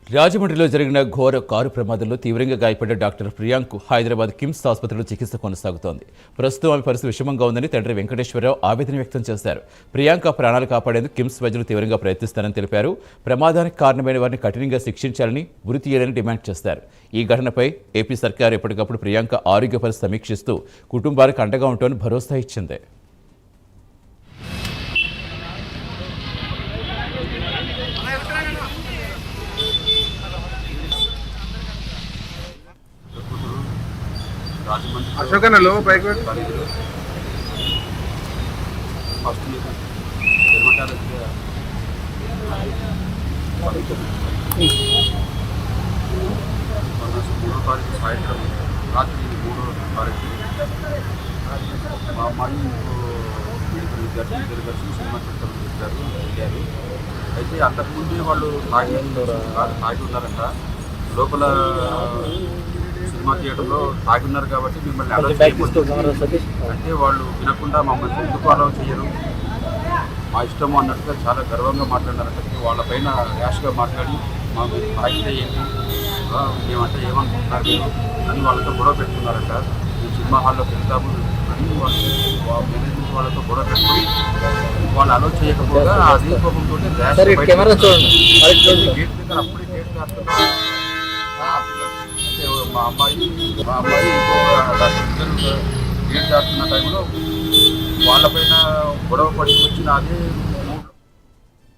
రాజమండ్రిలో జరిగిన ఘోర కారు ప్రమాదంలో తీవ్రంగా గాయపడ్డ డాక్టర్ ప్రియాంక్ హైదరాబాద్ కిమ్స్ ఆసుపత్రిలో చికిత్స కొనసాగుతోంది. ప్రస్తుతం ఆమె పరిస్థితి విషమంగా ఉందని తండ్రి వెంకటేశ్వరరావు ఆవేదన వ్యక్తం చేశారు. ప్రియాంక ప్రాణాలు కాపాడేందుకు కిమ్స్ వైద్యులు తీవ్రంగా ప్రయత్నిస్తారని తెలిపారు. ప్రమాదానికి కారణమైన వారిని కఠినంగా శిక్షించాలని, ఉరి తీయాలని డిమాండ్ చేశారు. ఈ ఘటనపై ఏపీ సర్కార్ ఎప్పటికప్పుడు ప్రియాంక ఆరోగ్య పరిస్థితి సమీక్షిస్తూ కుటుంబాలకు అండగా ఉంటుందని భరోసా ఇచ్చింది. అశోకనలో బైక్ ఫస్ట్ మూడో తారీఖు సాయంత్రం రాత్రి 3వ తారీఖు మా అమ్మాయి ఇద్దరు కలిసి సినిమా చూడటం వెళ్ళారు. అయితే అంతకుముందే వాళ్ళు తాగి ఉన్నారంట. లోపల సినిమా థియేటర్లో తాగి ఉన్నారు కాబట్టి మిమ్మల్ని అలౌ చేయకూడదు అంటే వాళ్ళు వినకుండా మమ్మల్ని ఎందుకు అలౌ చేయరు, మా ఇష్టము అన్నట్టుగా చాలా గర్వంగా మాట్లాడినారంటే వాళ్ళపైన ర్యాష్గా మాట్లాడి మా మీరు తాగితే ఏంటి, మేమంటే ఏమనుకుంటున్నారు మీరు అని వాళ్ళతో గొడవ పెట్టుకున్నారంట. మేము సినిమా హాల్లోకి వెళ్తాము అని వాళ్ళు మేనేజ్మెంట్ వాళ్ళతో గొడవ పెట్టుకుని వాళ్ళు అలౌ చేయకపోగా అదే కోపంతో గేట్ దగ్గర అప్పుడే గేట్ కాస్తున్నా మా అమ్మాయి ఇంకో గేట్ దాటుతున్న టైంలో వాళ్ళపైన గొడవ పడి వచ్చిన అదే